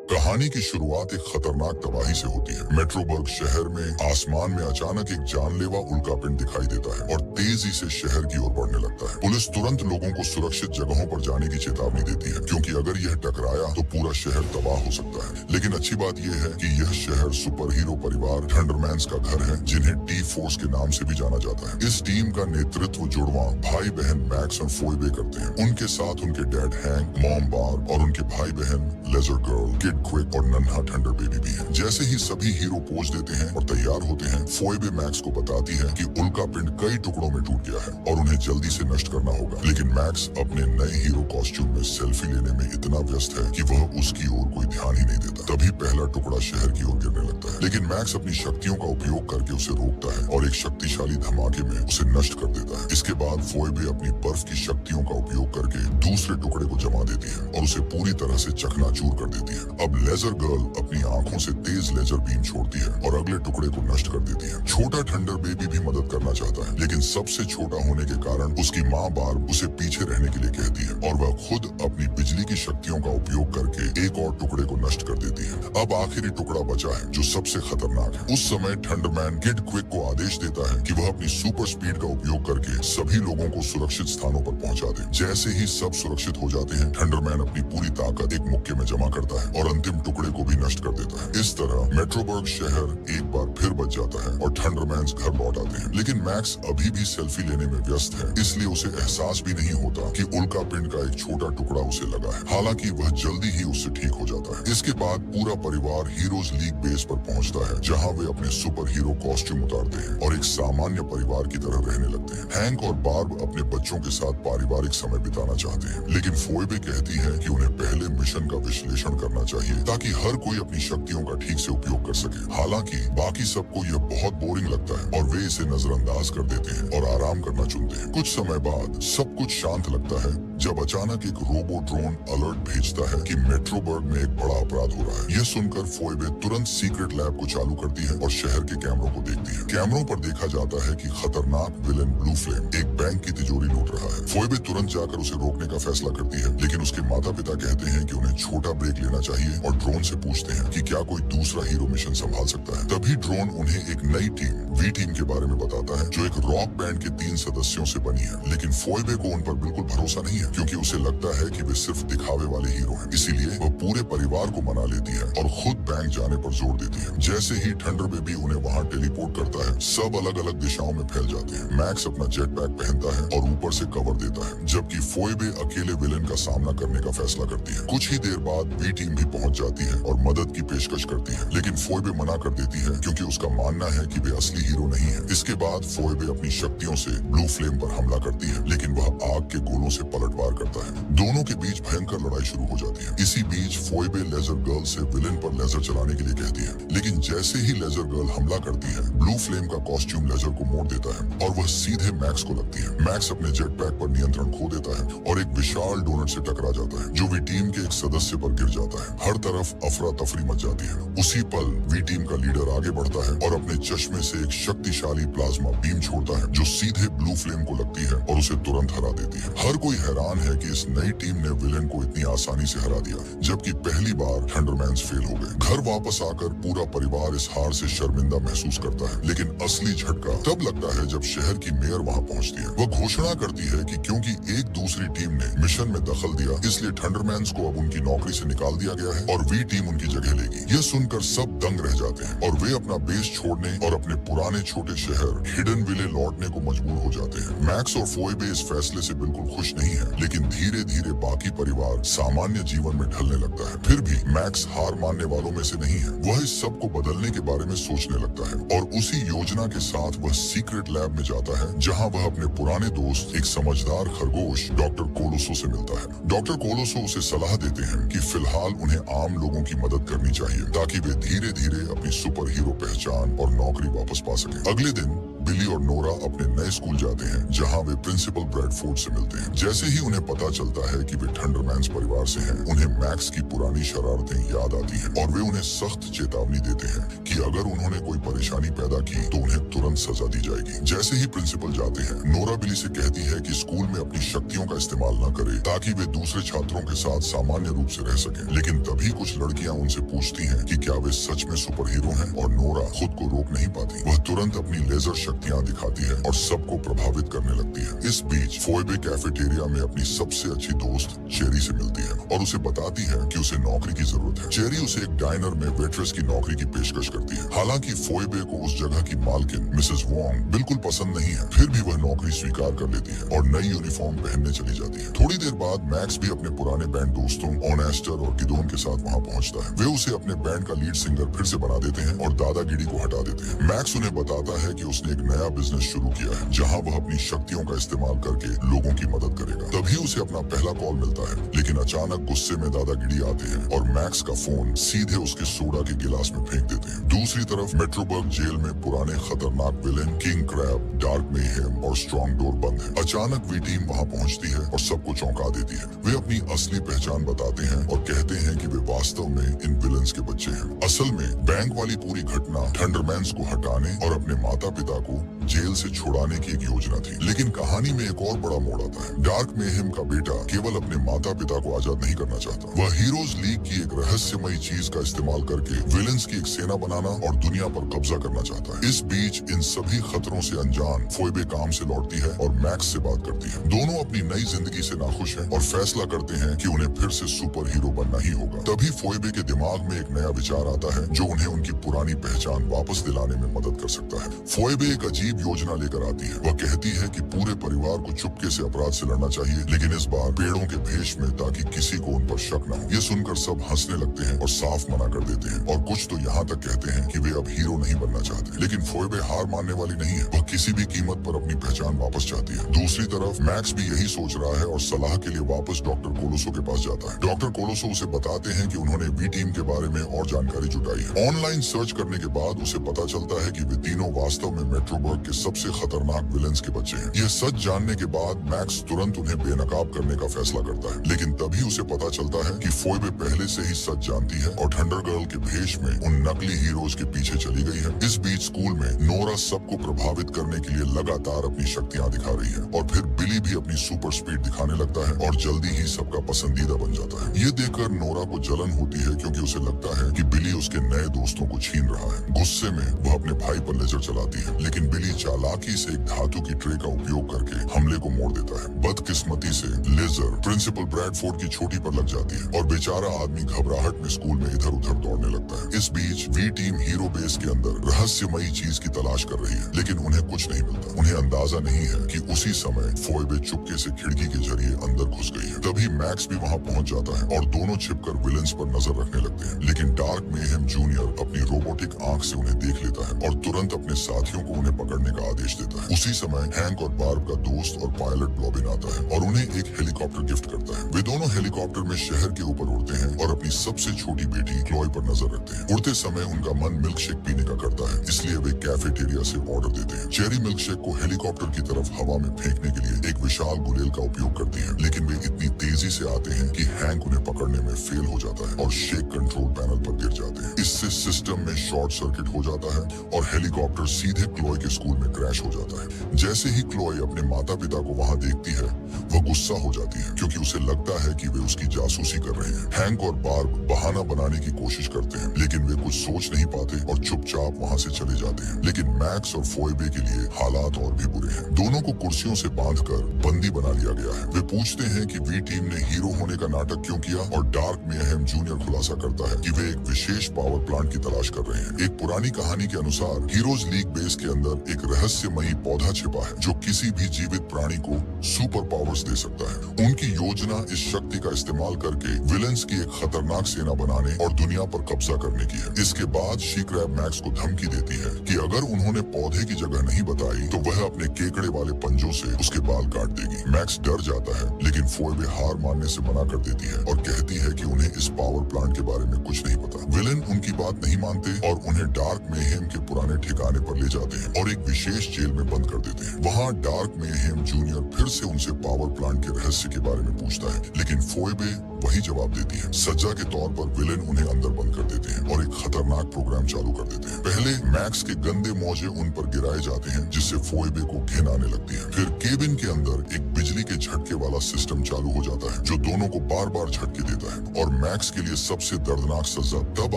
कहानी की शुरुआत एक खतरनाक तबाही से होती है। मेट्रोबर्ग शहर में आसमान में अचानक एक जानलेवा उल्कापिंड दिखाई देता है और तेजी से शहर की ओर बढ़ने लगता है। पुलिस तुरंत लोगों को सुरक्षित जगहों पर जाने की चेतावनी देती है, क्योंकि अगर यह टकराया तो पूरा शहर तबाह हो सकता है। लेकिन अच्छी बात यह है कि यह शहर सुपर हीरो परिवार थंडरमैन्स का घर है, जिन्हें टी फोर्स के नाम से भी जाना जाता है। इस टीम का नेतृत्व जुड़वा भाई बहन मैक्स और फोइबे करते हैं। उनके साथ उनके डैड हैंक, मॉम बार्ब और उनके भाई बहन लेजर गर्ल, किड क्विक और नन्हा थंडर बेबी भी है। जैसे ही सभी हीरो पोज देते हैं और तैयार होते हैं, फोइबे मैक्स को बताती है कि उल्कापिंड कई टुकड़ों में टूट गया है और उन्हें जल्दी से नष्ट करना होगा। लेकिन मैक्स अपने नए हीरो कॉस्ट्यूम में सेल्फी लेने में इतना व्यस्त है कि वह उसकी ओर कोई ध्यान ही नहीं देता। तभी पहला टुकड़ा शहर की ओर गिरने लगता है, लेकिन मैक्स अपनी शक्तियों का उपयोग करके उसे रोकता है और एक शक्तिशाली धमाके में उसे नष्ट कर देता है। इसके बाद फोइबे अपनी बर्फ की शक्तियों का उपयोग करके दूसरे टुकड़े को जमा देती है और उसे पूरी तरह से चकनाचूर कर देती है। अब लेजर गर्ल अपनी आंखों से तेज लेजर बीम छोड़ती है और अगले टुकड़े को नष्ट कर देती है। छोटा थंडर बेबी भी मदद करना चाहता है, लेकिन सबसे छोटा होने के कारण उसकी माँ बार्ब उसे पीछे रहने के लिए कहती है और वह खुद अपनी बिजली की शक्तियों का उपयोग करके एक और टुकड़े को नष्ट कर देती है। अब आखिरी टुकड़ा बचा है, जो सबसे खतरनाक है। उस समय थंडरमैन किड क्विक को आदेश देता है कि वह अपनी सुपर स्पीड का उपयोग करके सभी लोगों को सुरक्षित स्थानों पर पहुंचा दे। जैसे ही सब सुरक्षित हो जाते हैं, थंडरमैन अपनी पूरी ताकत एक मुक्के में जमा करता है और अंतिम टुकड़े को भी नष्ट कर देता है। इस तरह मेट्रोबर्ग शहर एक बार फिर बच जाता है और थंडरमैन्स घर लौट आते हैं। लेकिन मैक्स अभी भी सेल्फी लेने में व्यस्त है, इसलिए उसे एहसास भी नहीं होता कि उल्कापिंड का एक छोटा टुकड़ा उसे लगा है। हालांकि वह जल्दी ही उससे ठीक हो जाता है। इसके बाद पूरा परिवार हीरोज लीग बेस पर पहुंचता है, जहां वे अपने सुपर हीरो कॉस्ट्यूम उतारते हैं और एक सामान्य परिवार की तरह रहने लगते हैं। हैंक और बार्ब अपने बच्चों के साथ पारिवारिक समय बिताना चाहते हैं, लेकिन फोइबे कहती है कि उन्हें पहले मिशन का विश्लेषण करना चाहिए ताकि हर कोई अपनी शक्तियों का ठीक से उपयोग कर सके। हालांकि बाकी सबको यह बहुत बोरिंग लगता है और वे इसे नजरअंदाज कर देते हैं और आराम करना चुनते हैं। कुछ समय बाद सब कुछ शांत लगता है जब अचानक एक रोबो ड्रोन अलर्ट भेजता है कि मेट्रोबर्ग में एक बड़ा अपराध हो रहा है। यह सुनकर फोइबे तुरंत सीक्रेट लैब को चालू करती है और शहर के कैमरों को देखती है। कैमरों पर देखा जाता है कि खतरनाक विलेन ब्लू फ्लेम एक बैंक की तिजोरी लूट रहा है। फोइबे तुरंत जाकर उसे रोकने का फैसला करती है, लेकिन उसके माता पिता कहते हैं कि उन्हें छोटा ब्रेक लेना चाहिए और ड्रोन से पूछते हैं कि क्या कोई दूसरा हीरो मिशन संभाल सकता है। तभी ड्रोन उन्हें एक नई टीम वी टीम के बारे में बताता है, जो एक रॉक बैंड के 3 सदस्यों से बनी है। लेकिन फोइबे को उन पर बिल्कुल भरोसा नहीं है, क्योंकि उसे लगता है कि वे सिर्फ दिखावे वाले हीरो हैं। इसीलिए वह पूरे परिवार को मना लेती है और खुद बैंक जाने पर जोर देती है। जैसे ही थंडर बेबी उन्हें वहाँ टेलीपोर्ट करता है, सब अलग अलग दिशाओं में फैल जाते हैं। मैक्स अपना जेट पैक पहनता है और ऊपर से कवर देता है, जबकि फोइबे अकेले विलेन का सामना करने का फैसला करती है। कुछ ही देर बाद वी टीम भी पहुंच जाती है और मदद की पेशकश करती है, लेकिन फोइबे मना कर देती है, क्योंकि उसका मानना है कि वे असली हीरो नहीं है। इसके बाद फोइबे अपनी शक्तियों से ब्लू फ्लेम पर हमला करती है, लेकिन वह आग के गोलों से पलटवार करता है। दोनों के बीच भयंकर लड़ाई शुरू हो जाती है। इसी बीच फोइबे लेजर गर्ल से विलेन पर लेजर चलाने के लिए कहती है, लेकिन जैसे ही लेजर गर्ल हमला करती है, ब्लू फ्लेम का कॉस्ट्यूम लेजर को मोड़ देता है और वह सीधे मैक्स को लगती है। मैक्स अपने जेट पैक पर नियंत्रण खो देता है और एक विशाल डोनट से टकरा जाता है, जो वी टीम के एक सदस्य पर गिर जाता है। हर तरफ अफरा तफरी मच जाती है। उसी पल वी टीम का लीडर आगे बढ़ता है और अपने चश्मे से एक शक्तिशाली प्लाज्मा बीम छोड़ता है, जो सीधे ब्लू फ्लेम को लगती है और उसे तुरंत हरा देती है। हर कोई हैरान है कि इस नई टीम ने विलेन को इतनी आसानी से हरा दिया, जबकि पहली बार थंडरमैन्स फेल हो गए। घर वापस आकर पूरा परिवार इस हार से शर्मिंदा महसूस करता है, लेकिन असली झटका तब लगता है जब शहर की मेयर वहाँ पहुँचती है। वह घोषणा करती है कि क्योंकि एक दूसरी टीम ने मिशन में दखल दिया, इसलिए थंडरमैन्स को अब उनकी नौकरी से निकाल दिया गया है और वी टीम उनकी जगह लेगी। यह सुनकर सब दंग रह जाते हैं और वे अपना बेस छोड़ने और अपने पुराने छोटे शहर हिडन विले लौटने को मजबूर हो जाते हैं। मैक्स और फोइबे इस फैसले से बिल्कुल खुश नहीं है, लेकिन धीरे धीरे बाकी परिवार सामान्य जीवन में ढलने लगता है। फिर भी मैक्स हार मानने वालों में से नहीं है। वह इस सब को बदलने के बारे में सोचने लगता है और उसी योजना के साथ वह सीक्रेट लैब में जाता है, जहां वह अपने पुराने दोस्त एक समझदार खरगोश डॉक्टर कोलोसो से मिलता है। डॉक्टर कोलोसो उसे सलाह देते हैं कि फिलहाल उन्हें आम लोगों की मदद करनी चाहिए, ताकि वे धीरे धीरे अपनी सुपर हीरो पहचान और नौकरी वापस पा सके। अगले दिन बिली और नोरा अपने नए स्कूल जाते हैं जहां वे प्रिंसिपल ब्रैडफोर्ड से मिलते हैं। जैसे ही उन्हें पता चलता है कि वे थंडरमैन्स परिवार से हैं, उन्हें मैक्स की पुरानी शरारतें याद आती हैं और वे उन्हें सख्त चेतावनी देते हैं कि अगर उन्होंने कोई परेशानी पैदा की तो उन्हें तुरंत सजा दी जाएगी। जैसे ही प्रिंसिपल जाते हैं, नोरा बिली से कहती है कि स्कूल में अपनी शक्तियों का इस्तेमाल न करे ताकि वे दूसरे छात्रों के साथ सामान्य रूप से रह सकें। लेकिन तभी कुछ लड़कियां उनसे पूछती हैं कि क्या वे सच में सुपर हीरो हैं, और नोरा खुद को रोक नहीं पाती। वह तुरंत अपनी लेजर शक्तियां दिखाती है और सबको प्रभावित करने लगती है। इस बीच फोएबे कैफेटेरिया में अपनी सबसे अच्छी दोस्त चेरी से मिलती है और उसे बताती है कि उसे नौकरी की जरूरत है। चेरी उसे एक डाइनर में वेट्रेस की नौकरी की पेशकश करती है। हालांकि फोएबे को उस जगह की मालकिन मिसेस वोंग बिल्कुल पसंद नहीं है, फिर भी वह नौकरी स्वीकार कर लेती है और नई यूनिफॉर्म पहनने चली जाती है। थोड़ी देर बाद मैक्स भी अपने पुराने बैंड दोस्तों ऑनेस्टर और गिदोन के साथ वहाँ पहुँचता है। वे उसे अपने बैंड का लीड सिंगर फिर से बना देते हैं और दादागिरी को हटा देते हैं। मैक्स उन्हें बताता है कि उसने एक नया बिजनेस शुरू किया है जहाँ वह अपनी शक्तियों का इस्तेमाल करके लोगों की मदद करेगा। तभी उसे अपना पहला कॉल मिलता है, लेकिन अचानक गुस्से में दादागिरी आते हैं और मैक्स का फोन सीधे उसके सोडा के गिलास में फेंक देते हैं। दूसरी तरफ मेट्रोबर्ग जेल में पुराने खतरनाक विलेन किंग क्रैब, डार्क मेहेम और स्ट्रॉन्ग डोर बंद है। अचानक वी टीम वहाँ पहुँचती है और सबको चौंका देती है। वे अपनी असली पहचान बताते हैं और कहते हैं कि वे वास्तव में इन विलन्स के बच्चे हैं। असल में बैंक वाली पूरी घटना थंडरमैन्स को हटाने और अपने माता पिता को जेल से छुड़ाने की एक योजना थी। लेकिन कहानी में एक और बड़ा मोड़ आता है। डार्क मेहेम का बेटा केवल अपने माता पिता को आजाद नहीं करना चाहता, वह हीरोज लीग की एक रहस्यमयी चीज का इस्तेमाल करके विलन्स की एक सेना बनाना और दुनिया पर कब्जा करना चाहता है। इस बीच इन सभी खतरों से अनजान फोएबे काम से लौटती है और मैक्स से बात करती है। दोनों अपनी नई जिंदगी से नाखुश हैं और फैसला करते हैं कि उन्हें फिर से सुपर हीरो बनना ही होगा। तभी फोएबे के दिमाग में एक नया विचार आता है जो उन्हें उनकी पुरानी पहचान वापस दिलाने में मदद कर सकता है। फोएबे एक अजीब योजना लेकर आती है। वह कहती है कि पूरे परिवार को चुपके से अपराध से लड़ना चाहिए, लेकिन इस बार पेड़ों के भेष में, ताकि किसी को उन पर शक न हो। ये सुनकर सब हंसने लगते हैं और साफ मना कर देते हैं और कुछ तो यहाँ तक कहते हैं कि वे अब हीरो नहीं बनना चाहते। लेकिन फोएबे हार मानने वाली नहीं है, वह किसी भी कीमत पर अपनी पहचान वापस चाहती है। दूसरी तरफ मैक्स भी यही सोच रहा है और सलाह के लिए वापस डॉक्टर कोलोसो के पास जाता है। डॉक्टर कोलोसो उसे बताते हैं कि उन्होंने वी टीम के बारे में और जानकारी जुटाई है। ऑनलाइन सर्च करने के बाद उसे पता चलता है कि वे तीनों वास्तव में मेट्रोबर्ग के सबसे खतरनाक विलन्स के बच्चे हैं। यह सच जानने के बाद मैक्स तुरंत उन्हें बेनकाब करने का फैसला करता है, लेकिन तभी उसे पता चलता है कि फोएबे पहले से ही सच जानती है और थंडर गर्ल के भेष में उन नकली हीरोज के पीछे चली गई है। इस बीच स्कूल में नोरा सबको प्रभावित करने के लिए लगातार अपनी शक्तियां दिखा रही है और फिर बिली भी अपनी सुपर स्पीड दिखाने लगता है और जल्दी ही सबका पसंदीदा बन जाता है। ये देखकर नोरा को जलन होती है क्योंकि उसे लगता है कि बिली उसके नए दोस्तों को छीन रहा है। गुस्से में वह अपने भाई पर लेजर चलाती है, लेकिन बिली चालाकी से एक धातु की ट्रे का उपयोग करके हमले को मोड़ देता है। बदकिस्मती से लेजर प्रिंसिपल ब्रैडफोर्ड की छोटी पर लग जाती है और बेचारा आदमी घबराहट में स्कूल में इधर उधर दौड़ने लगता है। इस बीच वी टीम हीरो बेस के अंदर रहस्यमयी चीज की तलाश कर रही है, लेकिन उन्हें कुछ नहीं मिलता। उन्हें अंदाजा नहीं है कि उसी समय फोएबे चुपके से खिड़की के जरिए अंदर घुस गई है। तभी मैक्स भी वहाँ पहुँच जाता है और दोनों छिपकर विलन्स पर नजर रखने लगते हैं। लेकिन डार्क मेहेम जूनियर अपनी रोबोटिक आंख से उन्हें देख लेता है और तुरंत अपने साथियों को उन्हें पकड़ने का आदेश देता है। उसी समय हैंक और बार्ब का दोस्त और पायलट ब्लॉबिन आता है और उन्हें एक हेलीकॉप्टर गिफ्ट करता है। वे दोनों हेलीकॉप्टर में शहर के ऊपर उड़ते हैं और अपनी सबसे छोटी बेटी क्लोई पर नजर रखते हैं। उड़ते समय उनका मन मिल्क शेक पीने का करता है, इसलिए वे कैफेटेरिया से ऑर्डर देते हैं। चेरी मिल्क शेक को हेलीकॉप्टर की तरफ हवा में फेंकने के लिए एक विशाल गुलेल का उपयोग करती है, लेकिन वे इतनी तेजी से आते हैं कि हैंक उन्हें पकड़ने में फेल हो जाता है और शेक कंट्रोल पैनल पर गिर जाते हैं। इससे सिस्टम में शॉर्ट सर्किट हो जाता है और हेलीकॉप्टर सीधे क्लोई के स्कूल में क्रैश हो जाता है। जैसे ही क्लोई अपने माता पिता को वहाँ देखती है, वह गुस्सा हो जाती है क्योंकि उसे लगता है कि वे उसकी जासूसी कर रहे हैं। हैंक और बार्ब बहाना बनाने की कोशिश करते हैं, लेकिन वे कुछ सोच नहीं पाते और चुपचाप वहाँ से चले जाते हैं। लेकिन मैक्स और फोएबे के लिए हालात और भी बुरे हैं। दोनों को कुर्सियों से बांधकर बंदी बना लिया गया है। वे पूछते हैं कि वी टीम ने हीरो होने का नाटक क्यों किया और डार्क मेहेम जूनियर खुलासा करता है कि वे एक विशेष पावर प्लांट की तलाश कर रहे हैं। एक पुरानी कहानी के अनुसार हीरोज लीग बेस के अंदर एक रहस्यमयी पौधा छिपा है जो किसी भी जीवित प्राणी को सुपर पावर्स दे सकता है। उनकी योजना इस शक्ति का इस्तेमाल करके विलन्स की एक खतरनाक सेना बनाने और दुनिया पर कब्जा करने की है। इसके बाद शी क्रैब मैक्स को धमकी देती है कि अगर उन्होंने पौधे की जगह नहीं बताई तो वह अपने केकड़े वाले पंजों से उसके बाल काट देगी। मैक्स डर जाता है, लेकिन फोएबे हार मानने से मना कर देती है और कहती है कि उन्हें इस पावर प्लांट के बारे में कुछ नहीं पता। विलेन उनकी बात नहीं मानते और उन्हें डार्क मेहेम के पुराने ठिकाने पर ले जाते हैं और एक विशेष जेल में बंद कर देते हैं। वहाँ डार्क मेहेम जूनियर फिर से उनसे पावर प्लांट के रहस्य के बारे में पूछता है, लेकिन फोएबे वही जवाब देती है। सजा के तौर पर विलेन उन्हें अंदर बंद कर देते हैं और एक खतरनाक प्रोग्राम चालू कर देते हैं। पहले मैक्स के गंदे मौजे उन पर गिराए जाते हैं, जिससे फोएबे को घिन आने लगती है। फिर केबिन के अंदर एक बिजली के झटके वाला सिस्टम चालू हो जाता है, जो दोनों को बार बार झटके देता है। और मैक्स के लिए सबसे दर्दनाक सजा तब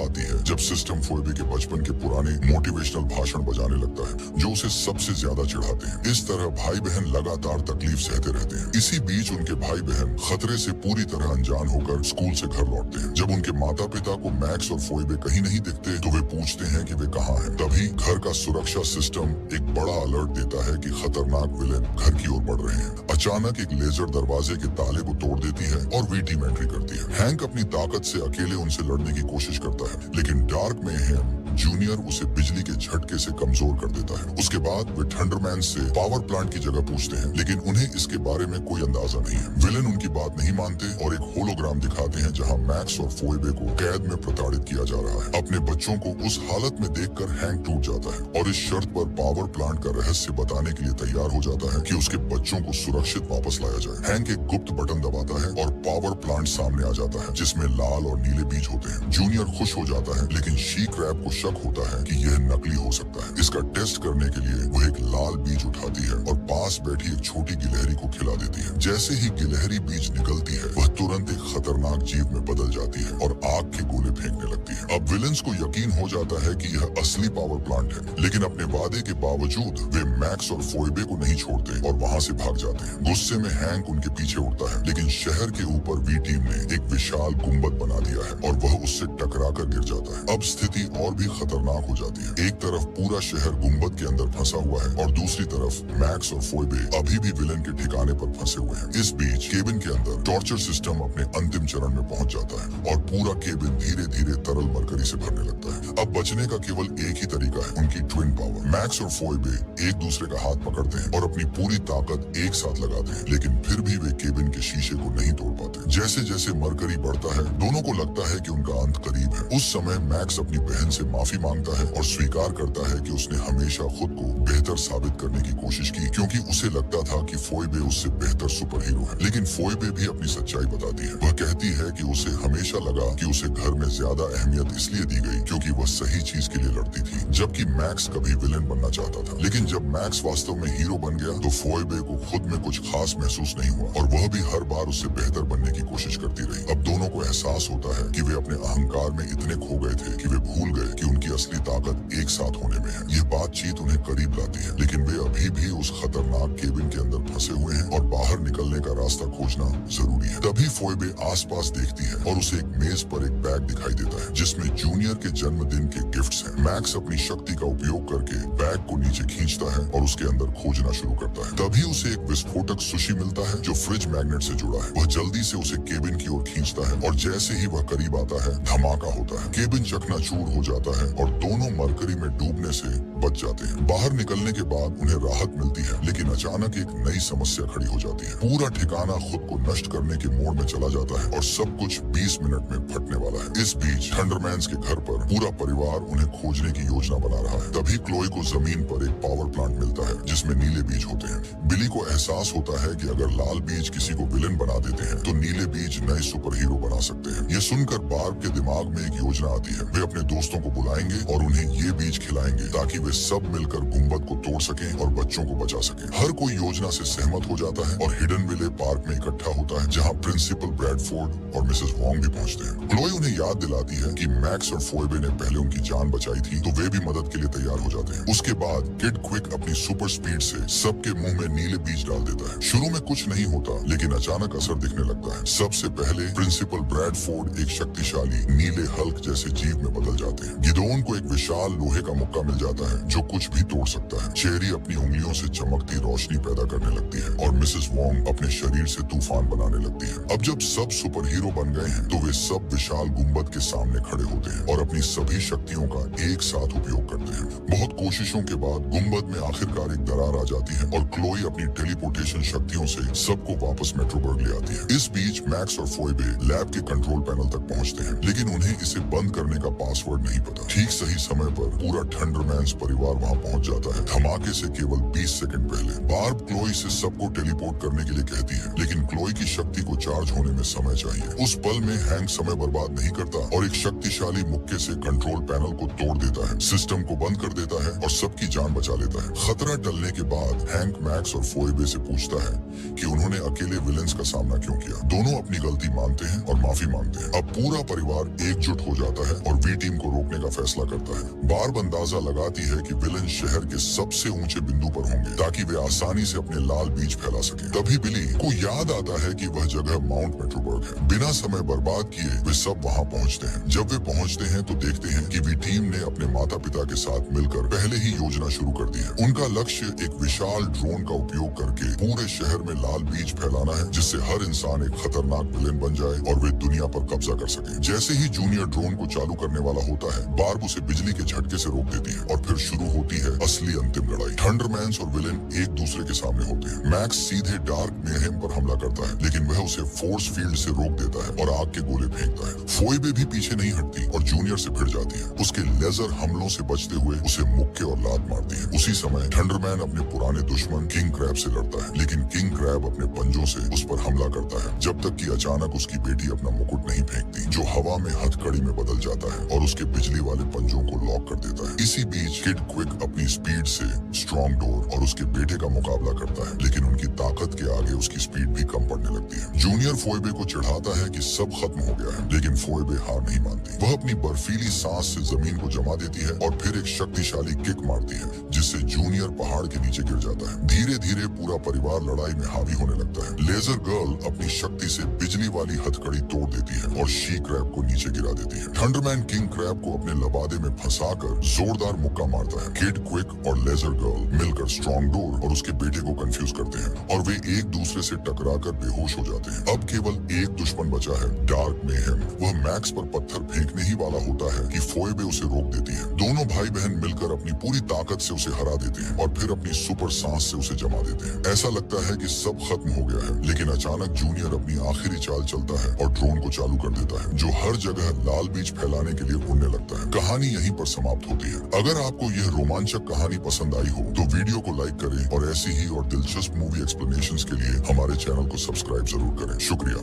आती है जब सिस्टम फोएबे के बचपन के पुराने मोटिवेशनल भाषण बजाने लगता है, जो उसे सबसे ज्यादा चिढ़ाते हैं। इस तरह भाई बहन लगातार तकलीफ सहते रहते हैं। इसी बीच उनके भाई बहन खतरे से पूरी तरह अनजान होकर स्कूल से घर लौटते हैं। जब उनके माता पिता को मैक्स और फोएबे कहीं नहीं दिखते तो वे पूछते हैं कि वे कहाँ हैं। तभी घर का सुरक्षा सिस्टम एक बड़ा अलर्ट देता है कि खतरनाक विलेन घर की ओर बढ़ रहे हैं। अचानक एक लेजर दरवाजे के ताले को तोड़ देती है और वी टीम एंट्री करती है। हैंक अपनी ताकत से अकेले उनसे लड़ने की कोशिश करता है, लेकिन डार्क मेहेम जूनियर उसे बिजली के झटके से कमजोर कर देता है। उसके बाद वे थंडरमैन से पावर प्लांट की जगह पूछते हैं, लेकिन उन्हें इसके बारे में कोई अंदाजा नहीं है। विलेन उनकी बात नहीं मानते और एक होलोग्राम दिखाते हैं जहां मैक्स और फोएबे को कैद में प्रताड़ित किया जा रहा है। अपने बच्चों को उस हालत में देखकर हैंक टूट जाता है और इस शर्त पर पावर प्लांट का रहस्य बताने के लिए तैयार हो जाता है कि उसके बच्चों को सुरक्षित वापस लाया जाए। हैंक एक गुप्त बटन दबाता है और पावर प्लांट सामने आ जाता है, जिसमें लाल और नीले बीज होते हैं। जूनियर खुश हो जाता है, लेकिन शी क्रैब को शक होता है कि यह नकली हो सकता है। इसका टेस्ट करने के लिए वो एक लाल बीज उठाती है और पास बैठी एक छोटी गिलहरी को खिला देती है। जैसे ही गिलहरी बीज निकलती है, वह तुरंत एक खतरनाक जीव में बदल जाती है और आग के गोले फेंकने लगती है। अब विलेंस को यकीन हो जाता है कि यह असली पावर प्लांट है, लेकिन अपने वादे के बावजूद वे मैक्स और फोएबे को नहीं छोड़ते और वहाँ से भाग जाते हैं। गुस्से में हैंक उनके पीछे उड़ता है, लेकिन शहर के ऊपर वी टीम ने एक विशाल गुम्बद बना दिया है और वह उससे टकरा कर गिर जाता है। अब स्थिति और भी खतरनाक हो जाती है। एक तरफ पूरा शहर गुम्बद के अंदर फंसा हुआ है और दूसरी तरफ मैक्स और फोएबे अभी भी विलेन के ठिकाने पर फंसे हुए हैं। इस बीच केबिन के अंदर टॉर्चर सिस्टम अपने अंतिम चरण में पहुंच जाता है और पूरा केबिन धीरे धीरे तरल मरकरी से भरने लगता है। अब बचने का केवल एक ही तरीका है, उनकी ट्विन पावर। मैक्स और फोएबे एक दूसरे का हाथ पकड़ते हैं और अपनी पूरी ताकत एक साथ लगाते हैं, लेकिन फिर भी वे केबिन के शीशे को नहीं तोड़ पाते। जैसे जैसे मरकरी बढ़ता है, दोनों को लगता है कि उनका अंत करीब है। उस समय मैक्स अपनी बहन से माफी मांगता है और स्वीकार करता है कि उसने हमेशा खुद को बेहतर साबित करने की कोशिश की, क्योंकि उसे लगता था कि फोएबे उससे बेहतर सुपर हीरो है। लेकिन फोएबे भी अपनी सच्चाई बताती है। वह कहती है कि उसे हमेशा लगा कि उसे घर में ज्यादा अहमियत इसलिए दी गई क्योंकि वह सही चीज के लिए लड़ती थी, जबकि मैक्स कभी विलेन बनना चाहता था। लेकिन जब मैक्स वास्तव में हीरो बन गया तो फोएबे को खुद में कुछ खास महसूस नहीं हुआ और वह भी हर बार उससे बेहतर बनने की कोशिश करती रही। अब दोनों को एहसास होता है कि वे अपने अहंकार में इतने खो गए थे कि वे भूल गए कि उनकी असली ताकत एक साथ होने में है। यह बातचीत उन्हें करीब लाती है, लेकिन वे अभी भी उस खतरनाक केबिन के अंदर फंसे हुए हैं और बाहर निकलने का रास्ता खोजना जरूरी है। तभी फोएबे आसपास देखती है और उसे एक मेज पर एक बैग दिखाई देता है जिसमें जूनियर के जन्मदिन के गिफ्ट्स हैं। मैक्स अपनी शक्ति का उपयोग करके बैग को नीचे खींचता है और उसके अंदर खोजना शुरू करता है। तभी उसे एक विस्फोटक सुशी मिलता है जो फ्रिज मैग्नेट से जुड़ा है। वह जल्दी से उसे केबिन की ओर खींचता है और जैसे ही वह करीब आता है, धमाका होता है। केबिन चकनाचूर हो जाता है और दोनों मरकरी में डूबने से बच जाते हैं। बाहर निकलने के बाद उन्हें राहत मिलती है, लेकिन अचानक एक नई समस्या खड़ी हो जाती है। पूरा ठिकाना खुद को नष्ट करने के मोड़ में चला जाता है और सब कुछ 20 मिनट में फटने वाला है। इस बीच थंडरमैन्स के घर पर पूरा परिवार उन्हें खोजने की योजना बना रहा है। तभी क्लोई को जमीन पर एक पावर प्लांट मिलता है जिसमें नीले बीज होते हैं। बिली को एहसास होता है कि अगर लाल बीज किसी को विलेन बना देते हैं तो नीले बीज नए सुपर हीरो बना सकते हैं। ये सुनकर बार्ब के दिमाग में एक योजना आती है। वे अपने दोस्तों को बुलाएंगे और उन्हें ये बीज खिलाएंगे ताकि वे सब मिलकर गुम्बद को तोड़ सकें और बच्चों को बचा सकें। हर कोई योजना से सहमत हो जाता है और हिडन विले पार्क में इकट्ठा होता है जहां प्रिंसिपल ब्रैडफोर्ड और मिसेस वोंग भी पहुंचते हैं। क्लोई उन्हें याद दिलाती है कि मैक्स और फोएबे ने पहले उनकी जान बचाई थी, तो वे भी मदद के लिए तैयार हो जाते हैं। उसके बाद किड क्विक अपनी सुपर स्पीड से सबके मुंह में नीले बीज डाल देता है। शुरू में कुछ नहीं होता, लेकिन अचानक असर दिखने लगता है। सबसे पहले प्रिंसिपल ब्रैडफोर्ड एक शक्तिशाली नीले हल्क जैसे जीव में बदल जाते हैं। गिदोन विक्रम को एक विशाल लोहे का मुक्का मिल जाता है जो कुछ भी तोड़ सकता है। चेरी अपनी उंगलियों से चमकती रोशनी पैदा करने लगती है और मिसेस वोंग अपने शरीर से तूफान बनाने लगती है। अब जब सब सुपर हीरो बन गए हैं तो वे सब विशाल गुंबद के सामने खड़े होते हैं और अपनी सभी शक्तियों का एक साथ उपयोग करते हैं। बहुत कोशिशों के बाद गुंबद में आखिरकार एक दरार आ जाती है और क्लोई अपनी टेलीपोर्टेशन शक्तियों से सबको वापस मेट्रोबर्ग ले आती है। इस बीच मैक्स और फोइबे लैब के कंट्रोल पैनल तक पहुंचते हैं, लेकिन उन्हें इसे बंद करने का पासवर्ड नहीं पता। ठीक सही समय पर पूरा थंडरमैन्स परिवार वहां पहुंच जाता है, धमाके से केवल 20 सेकंड पहले। बार्ब क्लोई से सबको टेलीपोर्ट करने के लिए कहती है, लेकिन क्लोई की शक्ति को चार्ज होने में समय चाहिए। उस पल में हैंक समय बर्बाद नहीं करता और एक शक्तिशाली मुक्के से कंट्रोल पैनल को तोड़ देता है, सिस्टम को बंद कर देता है और सबकी जान बचा लेता है। खतरा टलने के बाद हैंक मैक्स और फोइबे से पूछता है कि उन्होंने अकेले विलेंस का सामना क्यों किया। दोनों अपनी गलती मानते हैं और माफी मांगते हैं। अब पूरा परिवार एकजुट हो जाता है और वी टीम को रोकने का फैसला करता है। बार्ब अंदाजा लगाती है कि विलेन शहर के सबसे ऊंचे बिंदु पर होंगे ताकि वे आसानी से अपने लाल बीज फैला सके। तभी बिली को याद आता है कि वह जगह माउंट मेट्रोबर्ग है। बिना समय बर्बाद किए वे सब वहां पहुंचते हैं। जब वे पहुंचते हैं तो देखते हैं कि वी टीम ने अपने माता पिता के साथ मिलकर पहले ही योजना शुरू कर दी है। उनका लक्ष्य एक विशाल ड्रोन का उपयोग करके पूरे शहर में लाल बीज फैलाना है, जिससे हर इंसान एक खतरनाक विलेन बन जाए और वे दुनिया पर कब्जा कर सके। जैसे ही जूनियर ड्रोन को चालू करने वाला होता है, बार्ब उसे बिजली के झटके से रोक देती है और फिर शुरू होती है असली अंतिम लड़ाई। थंडरमैन्स और विलेन एक दूसरे के सामने होते हैं। मैक्स सीधे डार्क मेहेम पर हमला करता है, लेकिन वह उसे फोर्स फील्ड से रोक देता है और आग के गोले फेंकता है। फोइबे भी पीछे नहीं हटती और जूनियर से भिड़ जाती है। उसके लेजर हमलों से बचते हुए उसे मुक्के और लात मारती है। उसी समय थंडरमैन अपने पुराने दुश्मन किंग क्रैब से लड़ता है, लेकिन किंग क्रैब अपने पंजों से उस पर हमला करता है, जब तक कि अचानक उसकी बेटी अपना मुकुट नहीं फेंकती, जो हवा में हथकड़ी में बदल जाता है और उसके बिजली वाले पंजों को लॉक कर देता है। इसी बीच किड क्विक अपनी स्पीड से स्ट्रॉन्ग डोर और उसके बेटे का मुकाबला करता है, लेकिन उनकी ताकत के आगे उसकी स्पीड भी कम पड़ने लगती है। जूनियर फोइबे को चिढ़ाता है कि सब खत्म हो गया है, लेकिन फोइबे हार नहीं मानती। वह अपनी बर्फीली सांस से जमीन को जमा देती है और फिर एक शक्तिशाली किक मारती है, जिससे जूनियर पहाड़ के नीचे गिर जाता है। धीरे धीरे पूरा परिवार लड़ाई में हावी होने लगता है। लेजर गर्ल अपनी शक्ति से बिजली वाली हथकड़ी तोड़ देती है और शी क्रैब को नीचे गिरा देती है। थंडरमैन किंग क्रैब को अपने लबादे में फंसाकर जोरदार मुक्का मारता है। किड क्विक और लेजर गर्ल मिलकर स्ट्रॉन्ग डोर और उसके बेटे को कंफ्यूज करते हैं और वे एक दूसरे से टकराकर बेहोश हो जाते हैं। अब केवल एक दुश्मन बचा है, डार्क मेहेम। वह मैक्स पर पत्थर फेंकने ही वाला होता है कि फोइबे उसे रोक देती है। दोनों भाई बहन मिलकर अपनी पूरी ताकत से उसे हरा देते हैं और फिर अपनी सुपर सांस से उसे जमा देते हैं। ऐसा लगता है कि सब खत्म हो गया है, लेकिन अचानक जूनियर अपनी आखिरी चाल चलता है और ड्रोन को चालू कर देता है, जो हर जगह लाल बीज फैलाने के लिए उड़ने लगता है। कहानी यहीं पर समाप्त होती है। अगर आपको यह रोमांचक कहानी पसंद आई हो तो वीडियो को लाइक करें और ऐसी ही और दिलचस्प मूवी एक्सप्लेनेशंस के लिए हमारे चैनल को सब्सक्राइब जरूर करें। शुक्रिया।